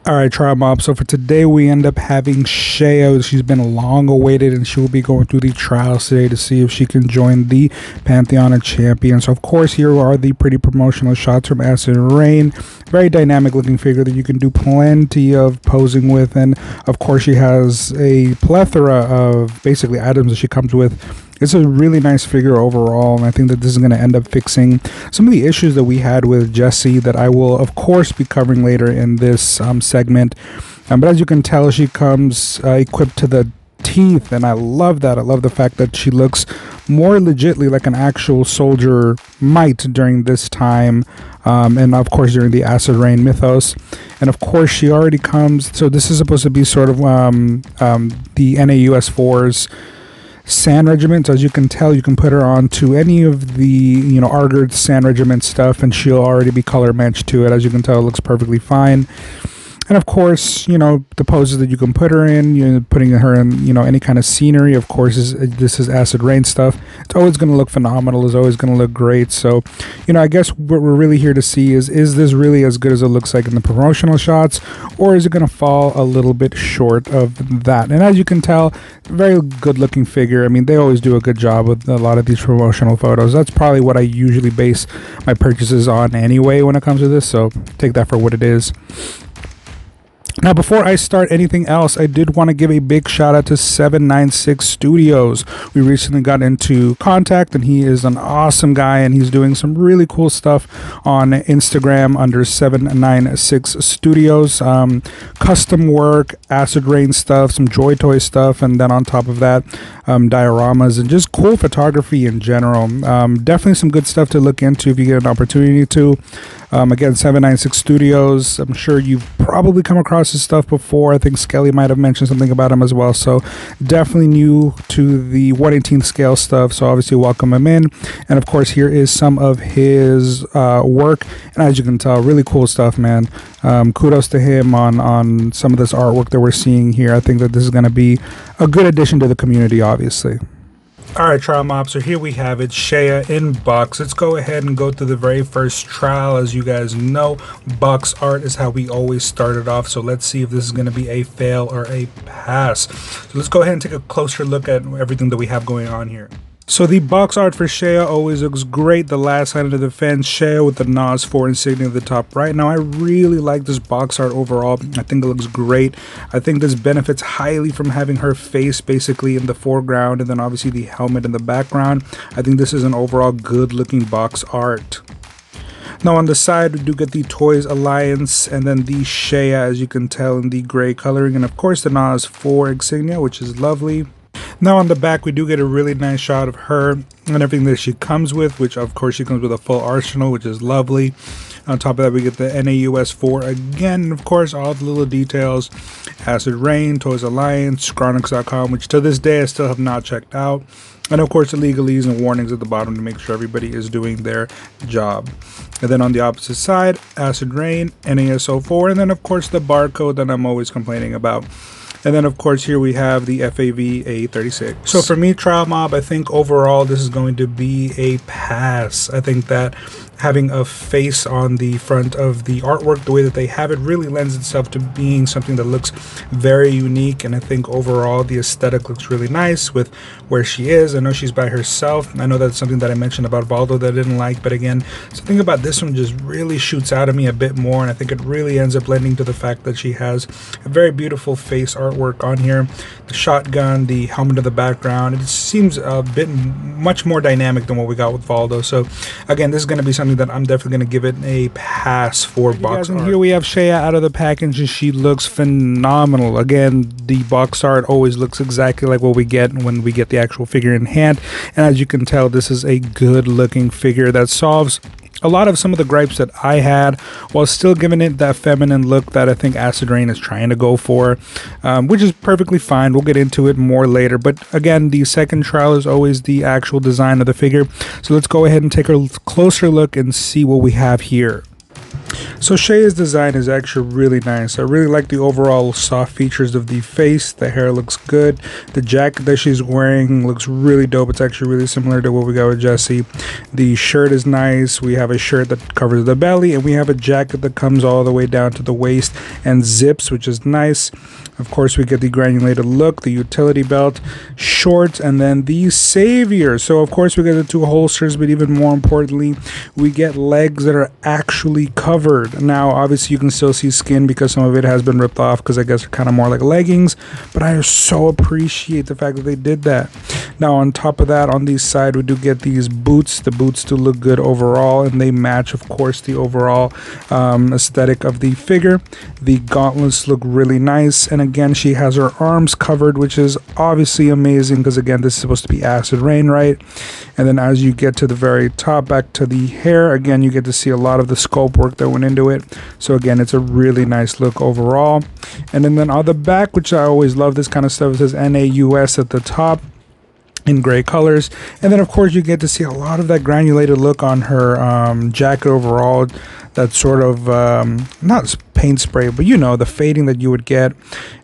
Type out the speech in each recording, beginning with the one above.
Alright, Trial Mob, so for today we end up having Shea. She's been long awaited and she will be going through the trials today to see if she can join the Pantheon of Champions. So of course here are the pretty promotional shots from Acid Rain. Very dynamic looking figure that you can do plenty of posing with, and of course she has a plethora of basically items that she comes with. It's a really nice figure overall, and I think that this is going to end up fixing some of the issues that we had with Jessie that I will of course be covering later in this segment. But as you can tell, she comes equipped to the teeth, and I love that. I love the fact that she looks more legitly like an actual soldier might during this time, and of course during the Acid Rain mythos. And of course she already comes, so this is supposed to be sort of the NAUS 4's Sand Regiment. So as you can tell, you can put her onto any of the Argard Sand Regiment stuff and she'll already be color matched to it. As you can tell, it looks perfectly fine. And of course, the poses that you can put her in, putting her in, any kind of scenery, of course, this is Acid Rain stuff. It's always going to look phenomenal. It's always going to look great. So, I guess what we're really here to see is this really as good as it looks like in the promotional shots, or is it going to fall a little bit short of that? And as you can tell, very good looking figure. I mean, they always do a good job with a lot of these promotional photos. That's probably what I usually base my purchases on anyway when it comes to this. So take that for what it is. Now, before I start anything else, I did want to give a big shout out to 796 Studios. We recently got into contact, and he is an awesome guy, and he's doing some really cool stuff on Instagram under 796 Studios. Custom work, Acid Rain stuff, some Joy Toy stuff, and then on top of that, dioramas and just cool photography in general. Definitely some good stuff to look into if you get an opportunity to. Again, 796 Studios. I'm sure you've probably come across his stuff before. I think Skelly might have mentioned something about him as well. So definitely new to the 1/18th scale stuff. So obviously welcome him in. And of course, here is some of his work. And as you can tell, really cool stuff, man. Kudos to him on some of this artwork that we're seeing here. I think that this is going to be a good addition to the community, obviously. Alright, Trial Mob, so here we have it, Shea in box. Let's go ahead and go through the very first trial. As you guys know, box art is how we always started off, so let's see if this is going to be a fail or a pass. So let's go ahead and take a closer look at everything that we have going on here. So the box art for Shea always looks great. The last line of defense, Shea with the NAUS 4 insignia at the top right. Now I really like this box art overall. I think it looks great. I think this benefits highly from having her face basically in the foreground and then obviously the helmet in the background. I think this is an overall good looking box art. Now on the side we do get the Toys Alliance and then the Shea, as you can tell, in the gray coloring, and of course the NAUS 4 insignia, which is lovely. Now on the back we do get a really nice shot of her and everything that she comes with, which of course she comes with a full arsenal, which is lovely. On top of that we get the NAUS 4 again, of course all the little details, Acid Rain, Toys Alliance, Chronix.com, which to this day I still have not checked out. And of course the legalese and warnings at the bottom to make sure everybody is doing their job. And then on the opposite side, Acid Rain, NAUS 4, and then of course the barcode that I'm always complaining about. And then of course here we have the FAV A36. So for me, Trial Mob, I think overall this is going to be a pass. I think that having a face on the front of the artwork, the way that they have it, really lends itself to being something that looks very unique. And I think overall the aesthetic looks really nice with where she is. I know she's by herself. I know that's something that I mentioned about Valdo that I didn't like, but again, something about this one just really shoots out at me a bit more, and I think it really ends up lending to the fact that she has a very beautiful face artwork on here. The shotgun, the helmet in the background, it seems a bit much more dynamic than what we got with Valdo. So again, this is going to be something that I'm definitely going to give it a pass for box art. And here we have Shea out of the package and she looks phenomenal. Again, the box art always looks exactly like what we get when we get the actual figure in hand, and as you can tell, this is a good looking figure that solves a lot of some of the gripes that I had, while still giving it that feminine look that I think Acid Rain is trying to go for, which is perfectly fine. We'll get into it more later, but again, the second trial is always the actual design of the figure. So let's go ahead and take a closer look and see what we have here. So Shea's design is actually really nice. I really like the overall soft features of the face. The hair looks good. The jacket that she's wearing looks really dope. It's actually really similar to what we got with Jessie. The shirt is nice. We have a shirt that covers the belly, and we have a jacket that comes all the way down to the waist and zips, which is nice. Of course, we get the granulated look, the utility belt, shorts, and then the savior. So of course we get the 2 holsters, but even more importantly, we get legs that are actually covered. Now obviously you can still see skin because some of it has been ripped off, because I guess they're kind of more like leggings, but I so appreciate the fact that they did that. Now on top of that, on the side, we do get these boots. The boots do look good overall, and they match of course the overall aesthetic of the figure. The gauntlets look really nice, and again she has her arms covered, which is obviously amazing because again this is supposed to be acid rain, right? And then as you get to the very top, back to the hair, again you get to see a lot of the sculpt work that went into it. So again, it's a really nice look overall. And then on the back, which I always love this kind of stuff, it says NAUS at the top in gray colors. And then of course you get to see a lot of that granulated look on her jacket overall. That sort of not paint spray, but you know, the fading that you would get.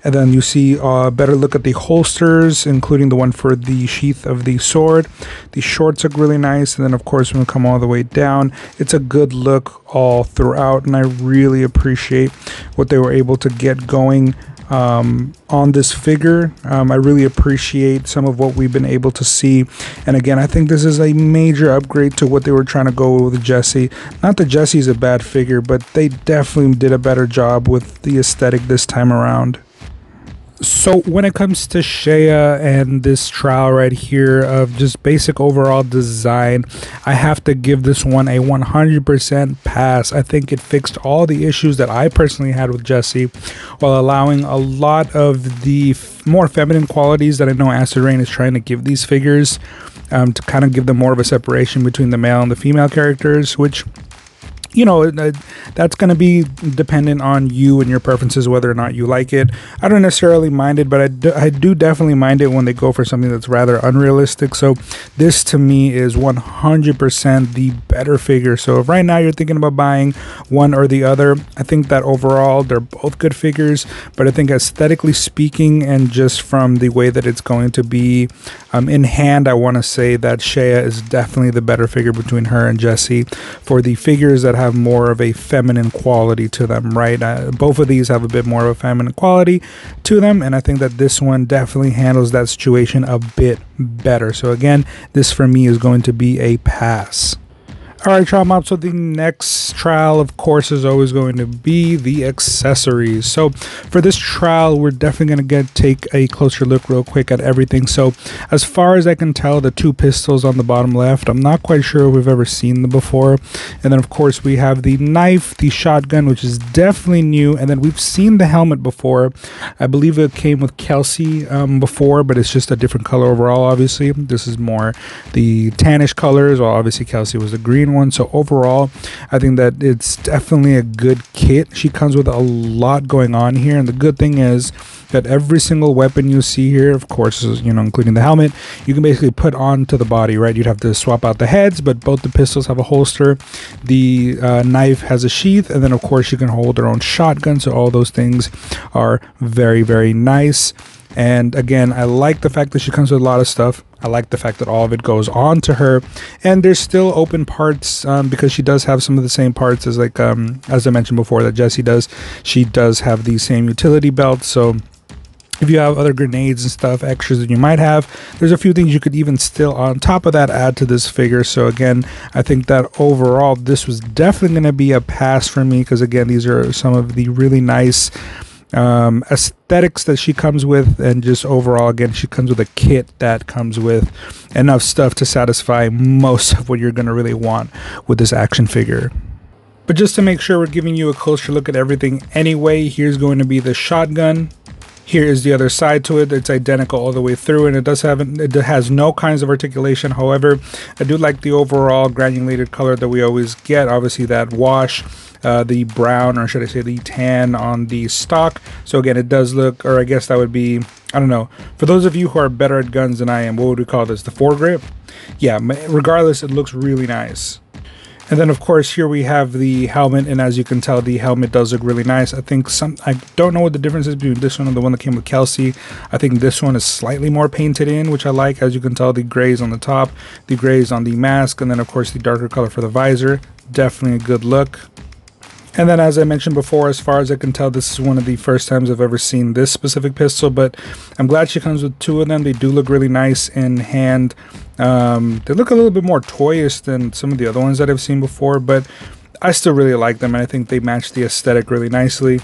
And then you see a better look at the holsters, including the one for the sheath of the sword. The shorts look really nice, and then of course when we come all the way down, it's a good look all throughout, and I really appreciate what they were able to get going on this figure. I really appreciate some of what we've been able to see, and again I think this is a major upgrade to what they were trying to go with Jessie. Not that Jessie's a bad figure, but they definitely did a better job with the aesthetic this time around. So when it comes to Shea and this trial right here of just basic overall design, I have to give this one a 100% pass. I think it fixed all the issues that I personally had with Jessie, while allowing a lot of the more feminine qualities that I know Acid Rain is trying to give these figures, to kind of give them more of a separation between the male and the female characters, which, you know, that's going to be dependent on you and your preferences, whether or not you like it. I don't necessarily mind it, but I do definitely mind it when they go for something that's rather unrealistic. So this to me is 100% the better figure. So if right now you're thinking about buying one or the other, I think that overall they're both good figures, but I think aesthetically speaking and just from the way that it's going to be in hand, I want to say that Shea is definitely the better figure between her and Jessie for the figures that have more of a feminine quality to them, right? Both of these have a bit more of a feminine quality to them, and I think that this one definitely handles that situation a bit better. So again, this for me is going to be a pass. Alright, trial mob, so the next trial of course is always going to be the accessories. So for this trial, we're definitely going to take a closer look real quick at everything. So as far as I can tell, the 2 pistols on the bottom left, I'm not quite sure if we've ever seen them before. And then of course we have the knife, the shotgun, which is definitely new, and then we've seen the helmet before. I believe it came with Kelsey before, but it's just a different color overall. Obviously this is more the tannish colors, while obviously Kelsey was the green one. So overall, I think that it's definitely a good kit. She comes with a lot going on here, and the good thing is that every single weapon you see here, of course, is, you know, including the helmet, you can basically put onto the body, right? You'd have to swap out the heads, but both the pistols have a holster. The knife has a sheath, and then of course you can hold their own shotgun. So all those things are very, very nice. And again, I like the fact that she comes with a lot of stuff. I like the fact that all of it goes on to her, and there's still open parts because she does have some of the same parts as, like, as I mentioned before, that Jessie does. She does have the same utility belt. So if you have other grenades and stuff, extras that you might have, there's a few things you could even still on top of that add to this figure. So again, I think that overall this was definitely going to be a pass for me, because again, these are some of the really nice aesthetics that she comes with, and just overall, again, she comes with a kit that comes with enough stuff to satisfy most of what you're going to really want with this action figure. But just to make sure we're giving you a closer look at everything anyway, here's going to be the shotgun. Here is the other side to it. It's identical all the way through, and it has no kinds of articulation. However, I do like the overall granulated color that we always get. Obviously that wash, the brown, or should I say the tan on the stock. So again, it does look, or I guess that would be, I don't know, for those of you who are better at guns than I am, what would we call this, the foregrip? Yeah, regardless, it looks really nice. And then of course here we have the helmet, and as you can tell, the helmet does look really nice. I don't know what the difference is between this one and the one that came with Kelsey. I think this one is slightly more painted in, which I like. As you can tell, the grays on the top, the grays on the mask, and then of course the darker color for the visor. Definitely a good look. And then as I mentioned before, as far as I can tell, this is one of the first times I've ever seen this specific pistol, but I'm glad she comes with two of them. They do look really nice in hand. They look a little bit more toyish than some of the other ones that I've seen before, but I still really like them, and I think they match the aesthetic really nicely.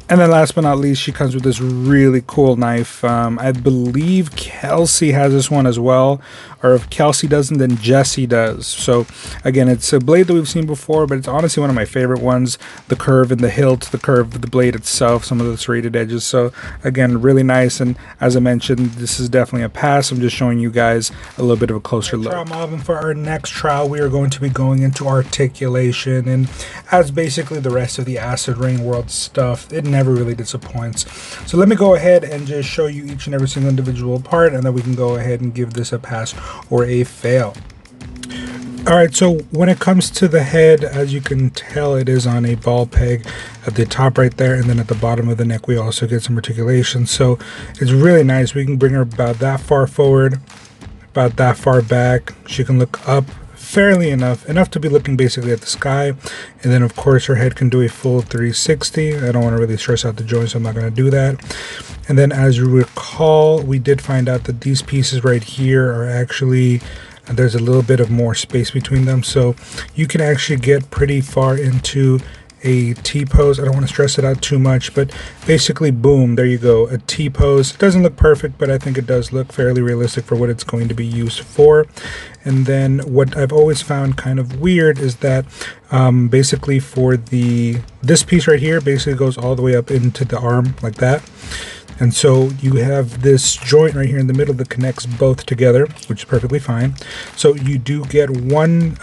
And then last but not least, she comes with this really cool knife. I believe Kelsey has this one as well, or if Kelsey doesn't, then Jessie does. So again, it's a blade that we've seen before, but it's honestly one of my favorite ones. The curve in the hilt, the curve of the blade itself, some of the serrated edges. So again, really nice. And as I mentioned, this is definitely a pass. I'm just showing you guys a little bit of a closer look. And for our next trial, we are going to be going into Articulation, and as basically the rest of the Acid Rain World stuff, it never really disappoints. So let me go ahead and just show you each and every single individual part, and then we can go ahead and give this a pass or a fail. Alright, so when it comes to the head, as you can tell, it is on a ball peg at the top right there, and then at the bottom of the neck we also get some articulation. So it's really nice. We can bring her about that far forward, about that far back. She can look up fairly enough to be looking basically at the sky, and then of course her head can do a full 360. I don't want to really stress out the joints, so I'm not going to do that. And then as you recall, we did find out that these pieces right here are actually, there's a little bit of more space between them, so you can actually get pretty far into a T-pose. I don't want to stress it out too much, but basically, boom, there you go, a T-pose. It doesn't look perfect, but I think it does look fairly realistic for what it's going to be used for. And then what I've always found kind of weird is that basically for this piece right here basically goes all the way up into the arm like that. And so you have this joint right here in the middle that connects both together, which is perfectly fine. So you do get one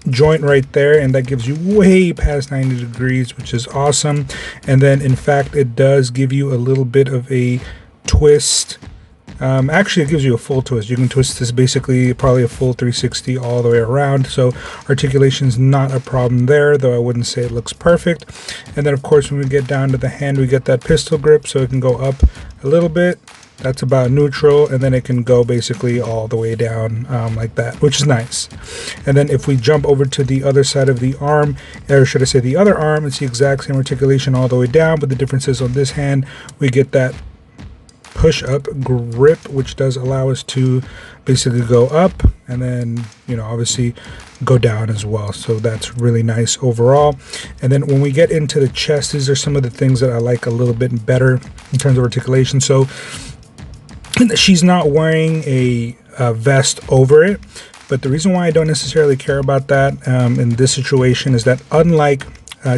joint right there, and that gives you way past 90 degrees, which is awesome. And then in fact, it does give you a little bit of a twist. Actually, it gives you a full twist. You can twist this basically probably a full 360 all the way around. So articulation is not a problem there, though I wouldn't say it looks perfect. And then of course when we get down to the hand, we get that pistol grip, so it can go up a little bit. That's about neutral, and then it can go basically all the way down like that, which is nice. And then if we jump over to the other side of the arm, or should I say the other arm, it's the exact same articulation all the way down, but the difference is on this hand we get that push-up grip, which does allow us to basically go up and then, you know, obviously go down as well. So that's really nice overall. And then when we get into the chest, these are some of the things that I like a little bit better in terms of articulation. So she's not wearing a vest over it, but the reason why I don't necessarily care about that in this situation is that unlike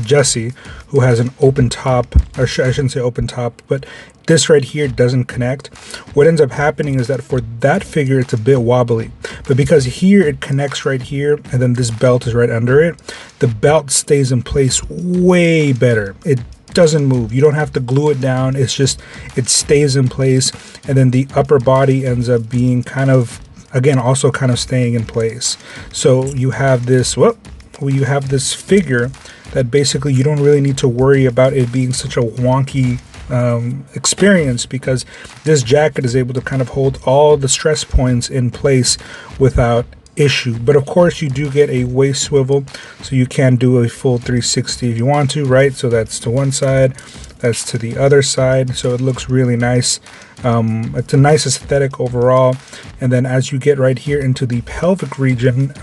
Jessie, who has an open top, or I shouldn't say open top, but this right here doesn't connect. What ends up happening is that for that figure it's a bit wobbly, but because here it connects right here, and then this belt is right under it, the belt stays in place way better. It doesn't move. You don't have to glue it down. It's just, it stays in place, and then the upper body ends up being kind of, again, also kind of staying in place. So you have this, you have this figure that basically you don't really need to worry about it being such a wonky experience, because this jacket is able to kind of hold all the stress points in place without issue. But of course you do get a waist swivel, so you can do a full 360 if you want to, right? So that's to one side, that's to the other side, so it looks really nice. It's a nice aesthetic overall. And then as you get right here into the pelvic region,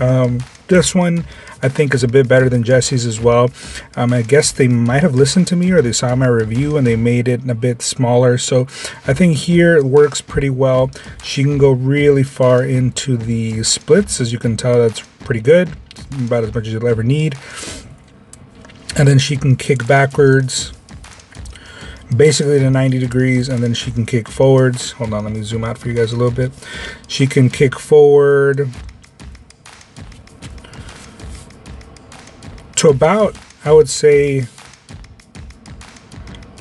this one I think is a bit better than Jessie's as well. I guess they might have listened to me, or they saw my review and they made it a bit smaller. So I think here it works pretty well. She can go really far into the splits. As you can tell, that's pretty good, about as much as you'll ever need. And then she can kick backwards basically to 90 degrees, and then she can kick forwards. Hold on, let me zoom out for you guys a little bit. She can kick forward to about, I would say,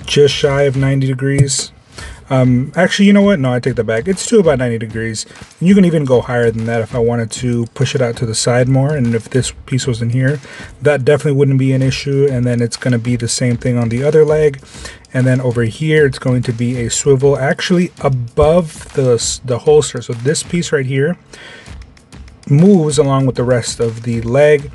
just shy of 90 degrees. Actually, you know what? No, I take that back. It's to about 90 degrees. You can even go higher than that if I wanted to push it out to the side more. And if this piece was in here, that definitely wouldn't be an issue. And then it's going to be the same thing on the other leg. And then over here, it's going to be a swivel actually above the holster. So this piece right here moves along with the rest of the leg.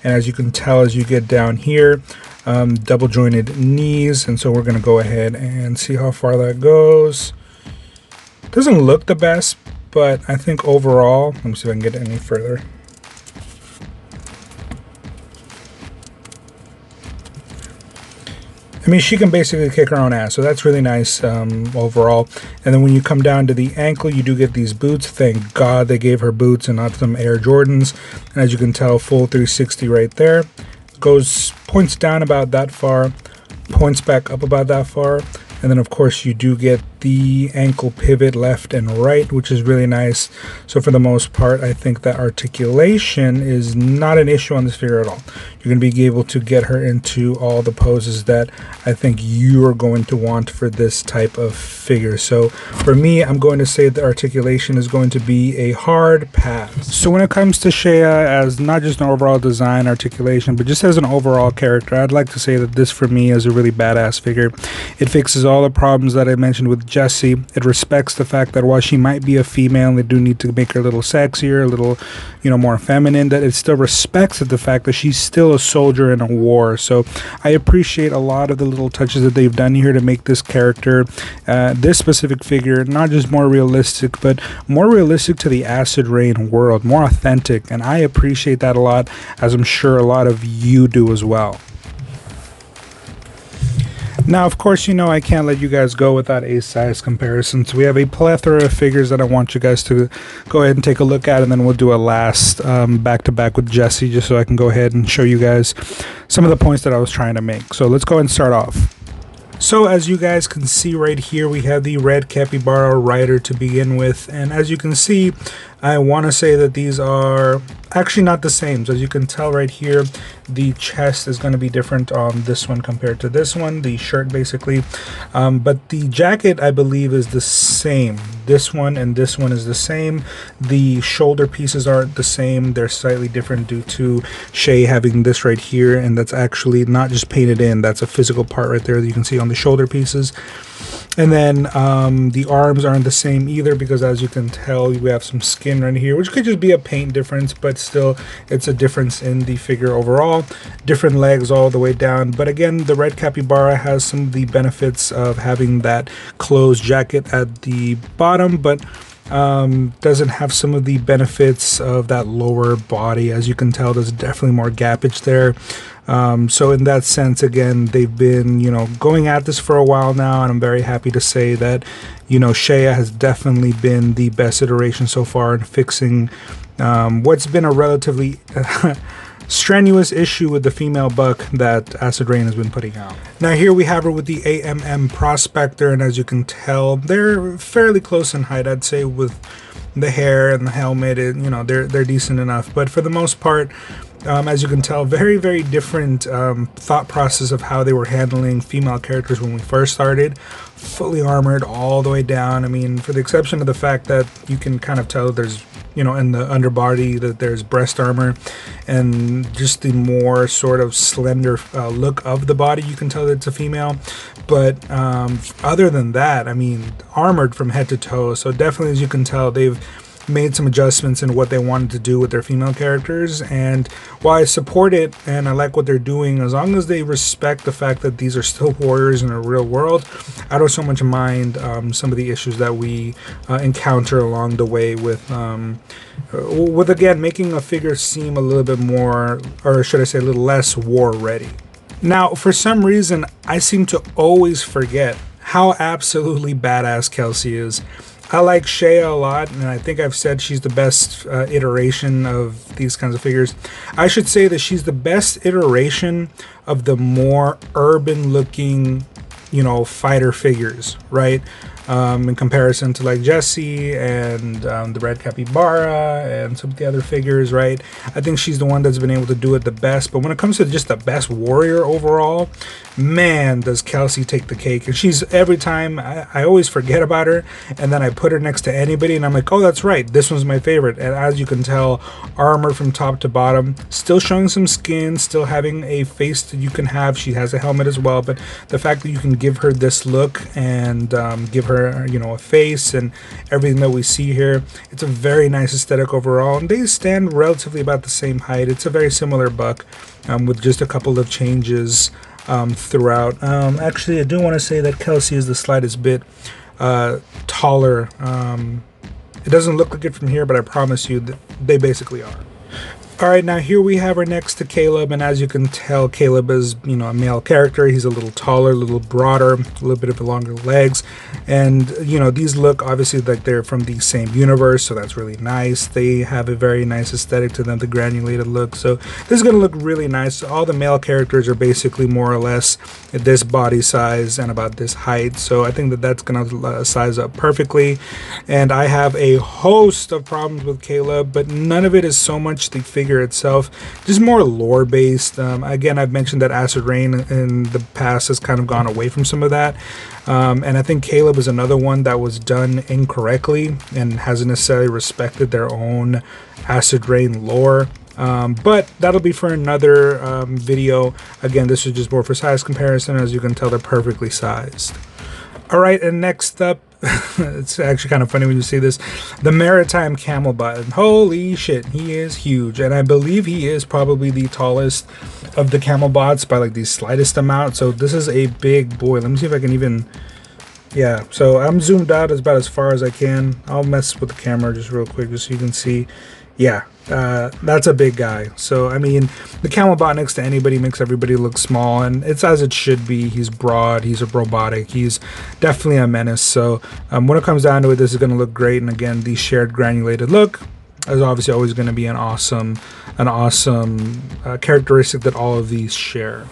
And as you can tell, as you get down here, double jointed knees. And so we're going to go ahead and see how far that goes. Doesn't look the best, but I think overall, let me see if I can get it any further. I mean, she can basically kick her own ass, so that's really nice overall. And then when you come down to the ankle, you do get these boots. Thank God they gave her boots and not some Air Jordans. And as you can tell, full 360 right there. Points down about that far, points back up about that far. And then, of course, you do get the ankle pivot left and right, which is really nice. So for the most part, I think that articulation is not an issue on this figure at all. You're going to be able to get her into all the poses that I think you are going to want for this type of figure. So for me, I'm going to say the articulation is going to be a hard pass. So when it comes to Shea as not just an overall design articulation, but just as an overall character, I'd like to say that this for me is a really badass figure. It fixes all the problems that I mentioned with Jessie. It respects the fact that while she might be a female, they do need to make her a little sexier, a little, more feminine, that it still respects the fact that she's still a soldier in a war. So I appreciate a lot of the little touches that they've done here to make this character, this specific figure, not just more realistic, but more realistic to the Acid Rain world, more authentic. And I appreciate that a lot, as I'm sure a lot of you do as well. Now, of course, I can't let you guys go without a size comparison. So we have a plethora of figures that I want you guys to go ahead and take a look at, and then we'll do a last back-to-back with Jessie, just so I can go ahead and show you guys some of the points that I was trying to make. So let's go ahead and start off. So as you guys can see right here, we have the red Capybara Rider to begin with. And as you can see, I want to say that these are actually not the same. So as you can tell right here, the chest is going to be different on this one compared to this one, the shirt basically. But the jacket, I believe, is the same. This one and this one is the same. The shoulder pieces aren't the same. They're slightly different due to Shea having this right here, and that's actually not just painted in. That's a physical part right there that you can see on the shoulder pieces. And then the arms aren't the same either, because as you can tell, we have some skin right here, which could just be a paint difference, but still it's a difference in the figure overall. Different legs all the way down. But again, the red Capybara has some of the benefits of having that closed jacket at the bottom, but doesn't have some of the benefits of that lower body. As you can tell, there's definitely more gappage there. So in that sense, again, they've been, going at this for a while now, and I'm very happy to say that, Shea has definitely been the best iteration so far in fixing what's been a relatively strenuous issue with the female buck that Acid Rain has been putting out. Now here we have her with the AMM Prospector, and as you can tell, they're fairly close in height, I'd say, with the hair and the helmet. They're decent enough, but for the most part, as you can tell, very, very different thought process of how they were handling female characters when we first started. Fully armored all the way down. I mean, for the exception of the fact that you can kind of tell there's, in the underbody that there's breast armor, and just the more sort of slender look of the body, you can tell that it's a female. But other than that, I mean, armored from head to toe. So definitely, as you can tell, they've made some adjustments in what they wanted to do with their female characters. And while I support it and I like what they're doing, as long as they respect the fact that these are still warriors in a real world, I don't so much mind some of the issues that we encounter along the way with again, making a figure seem a little bit more, or should I say a little less, war ready. Now, for some reason, I seem to always forget how absolutely badass Kelsey is. I like Shea a lot, and I think I've said she's the best iteration of these kinds of figures. I should say that she's the best iteration of the more urban-looking, fighter figures, right? in comparison to like Jessie and the red capybara and some of the other figures, right? I think she's the one that's been able to do it the best. But when it comes to just the best warrior overall, man, does Kelsey take the cake. And she's, every time I always forget about her, and then I put her next to anybody and I'm like, oh, that's right, this one's my favorite. And as you can tell, armor from top to bottom, still showing some skin, still having a face that you can have. She has a helmet as well, but the fact that you can give her this look and give her, you know, a face and everything that we see here, it's a very nice aesthetic overall. And they stand relatively about the same height. It's a very similar buck with just a couple of changes throughout. Actually, I do want to say that Kelsey is the slightest bit taller. It doesn't look like it from here, but I promise you that they basically are. All right, now here we have her next to Caleb, and as you can tell, Caleb is, you know, a male character. He's a little taller, a little broader, a little bit of longer legs, and you know, these look obviously like they're from the same universe, so that's really nice. They have a very nice aesthetic to them, the granulated look, so this is going to look really nice. All the male characters are basically more or less this body size and about this height, so I think that that's going to size up perfectly. And I have a host of problems with Caleb, but none of it is so much the figure itself, just more lore based. Again, I've mentioned that Acid Rain in the past has kind of gone away from some of that, and I think Caleb is another one that was done incorrectly and hasn't necessarily respected their own Acid Rain lore. But that'll be for another video. Again, this is just more for size comparison. As you can tell, they're perfectly sized. All right, and next up, it's actually kind of funny when you see this, the Maritime Camelbot. And holy shit, he is huge, and I believe he is probably the tallest of the Camelbots by like the slightest amount. So this is a big boy. Let me see if I can even, yeah, so I'm zoomed out as about as far as I can. I'll mess with the camera just real quick just so you can see. Yeah, that's a big guy. So I mean, the Camelbot next to anybody makes everybody look small, and it's as it should be. He's broad, he's a robotic, he's definitely a menace. So when it comes down to it, this is going to look great. And again, the shared granulated look is obviously always going to be an awesome characteristic that all of these share.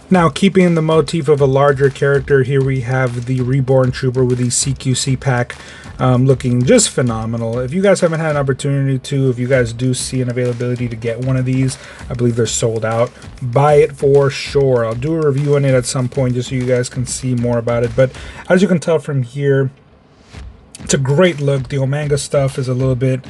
Now, keeping the motif of a larger character, here we have the Reborn Trooper with the CQC pack, looking just phenomenal. If you guys haven't had an opportunity to, if you guys do see an availability to get one of these, I believe they're sold out, buy it for sure. I'll do a review on it at some point just so you guys can see more about it. But as you can tell from here, it's a great look. The Omega stuff is a little bit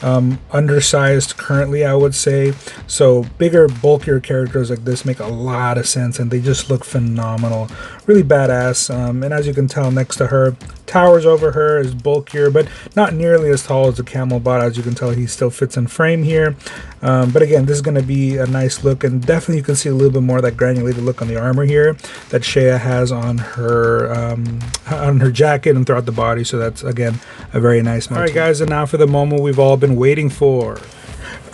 undersized currently, I would say. So bigger, bulkier characters like this make a lot of sense, and they just look phenomenal. Really badass. And as you can tell, next to her, towers over her, is bulkier, but not nearly as tall as the Camelbot. As you can tell, he still fits in frame here. But again, this is going to be a nice look, and definitely you can see a little bit more of that granulated look on the armor here that Shea has on her jacket and throughout the body. So that's, again, a very nice motif. All right, guys, and now for the moment we've all been waiting for.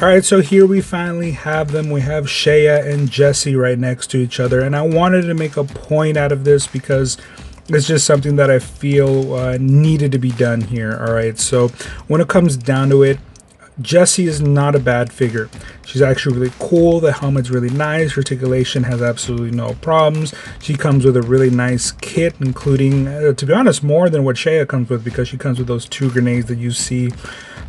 All right, so here we finally have them. We have Shea and Jessie right next to each other, and I wanted to make a point out of this because it's just something that I feel needed to be done here. All right, so when it comes down to it, Jessie is not a bad figure. She's actually really cool. The helmet's really nice. Articulation has absolutely no problems. She comes with a really nice kit, including, to be honest, more than what Shea comes with, because she comes with those 2 grenades that you see.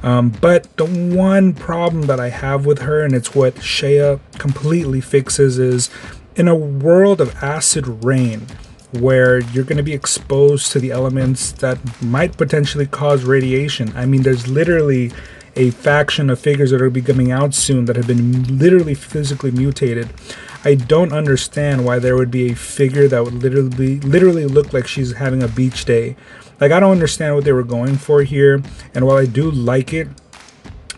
But the one problem that I have with her, and it's what Shea completely fixes, is in a world of acid rain, where you're going to be exposed to the elements that might potentially cause radiation. I mean, there's literally a faction of figures that are be coming out soon that have been literally physically mutated. I don't understand why there would be a figure that would literally look like she's having a beach day. Like, I don't understand what they were going for here, and while I do like it,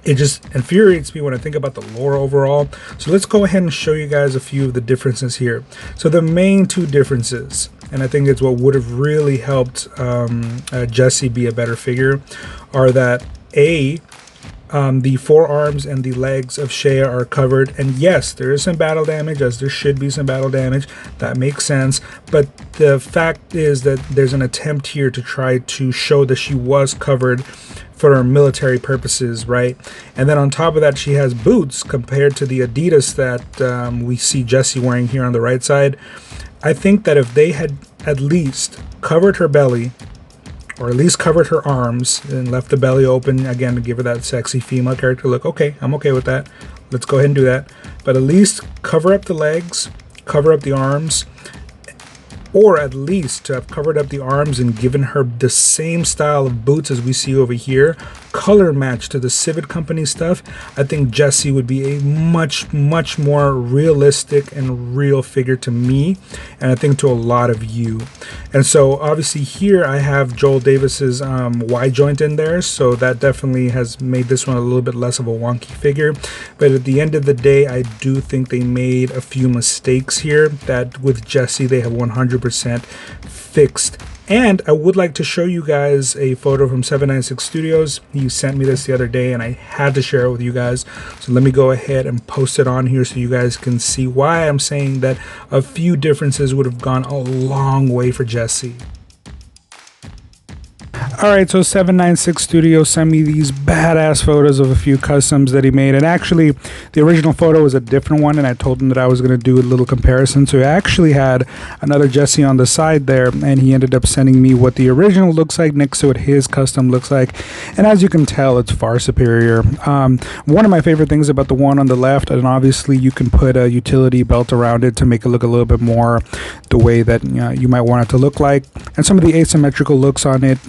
it just infuriates me when I think about the lore overall. So let's go ahead and show you guys a few of the differences here. So the main 2 differences, and I think it's what would have really helped Jessie be a better figure, are that the forearms and the legs of Shea are covered, and yes, there is some battle damage, as there should be some battle damage. That makes sense, but the fact is that there's an attempt here to try to show that she was covered for military purposes, right? And then on top of that, she has boots compared to the Adidas that we see Jessie wearing here on the right side. I think that if they had at least covered her belly or at least covered her arms and left the belly open again to give her that sexy female character look. Okay, I'm okay with that. Let's go ahead and do that. But at least cover up the legs, cover up the arms, or at least to have covered up the arms and given her the same style of boots as we see over here, color match to the Civet Company stuff. I think Jessie would be a much more realistic and real figure to me, and I think to a lot of you. And so obviously here I have Joel Davis's Y joint in there, so that definitely has made this one a little bit less of a wonky figure. But at the end of the day, I do think they made a few mistakes here that with Jessie they have 100% fixed. And I would like to show you guys a photo from 796 Studios. He sent me this the other day and I had to share it with you guys. So let me go ahead and post it on here so you guys can see why I'm saying that a few differences would have gone a long way for Jessie. Alright, so 796 Studios sent me these badass photos of a few customs that he made. And actually, the original photo was a different one, and I told him that I was going to do a little comparison. So he actually had another Jessie on the side there, and he ended up sending me what the original looks like next to what his custom looks like. And as you can tell, it's far superior. One of my favorite things about the one on the left, and obviously you can put a utility belt around it to make it look a little bit more the way that you might want it to look like. And some of the asymmetrical looks on it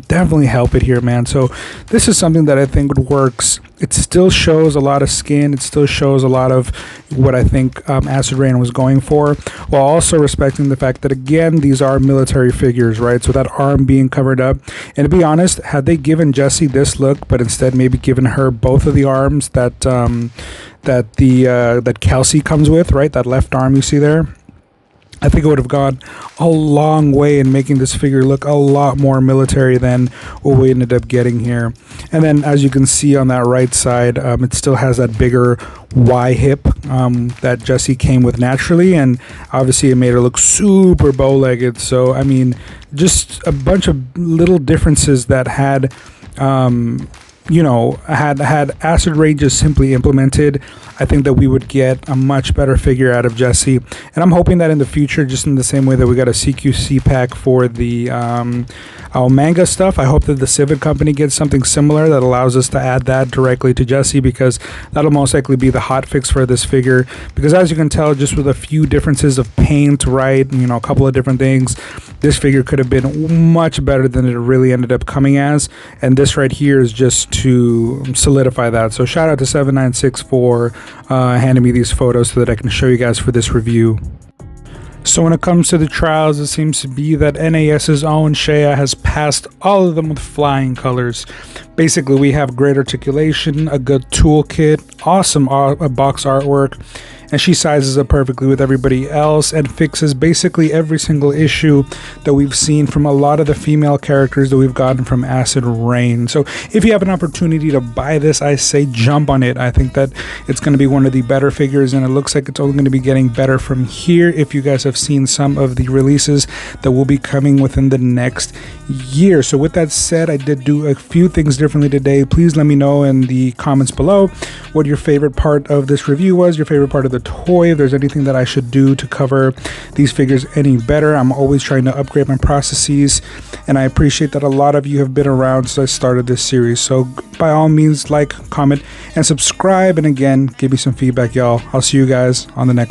definitely help it here, man. So this is something that I think works. It still shows a lot of skin. It still shows a lot of what I think Acid Rain was going for, while also respecting the fact that, again, these are military figures, right? So that arm being covered up. And to be honest, had they given Jessie this look, but instead maybe given her both of the arms that that Kelsey comes with, right? That left arm you see there, I think it would have gone a long way in making this figure look a lot more military than what we ended up getting here. And then as you can see on that right side, it still has that bigger Y hip that Jessie came with naturally, and obviously it made her look super bow-legged. So I mean, just a bunch of little differences that had had Acid Rain just simply implemented, I think that we would get a much better figure out of Jessie. And I'm hoping that in the future, just in the same way that we got a CQC pack for the manga stuff, I hope that the Civet Company gets something similar that allows us to add that directly to Jessie, because that'll most likely be the hot fix for this figure. Because as you can tell, just with a few differences of paint, right, a couple of different things, this figure could have been much better than it really ended up coming as. And this right here is just to solidify that. So shout out to 796 for handing me these photos so that I can show you guys for this review. So when it comes to the trials, it seems to be that NAS's own Shea has passed all of them with flying colors. Basically, we have great articulation, a good toolkit, awesome box artwork, and she sizes up perfectly with everybody else and fixes basically every single issue that we've seen from a lot of the female characters that we've gotten from Acid Rain. So if you have an opportunity to buy this, I say jump on it. I think that it's going to be one of the better figures, and it looks like it's only going to be getting better from here if you guys have seen some of the releases that will be coming within the next year. So with that said, I did do a few things differently today. Please let me know in the comments below what your favorite part of this review was, your favorite part of the toy, if there's anything that I should do to cover these figures any better. I'm always trying to upgrade my processes, and I appreciate that a lot of you have been around since I started this series. So by all means, like, comment, and subscribe, and again, give me some feedback, y'all. I'll see you guys on the next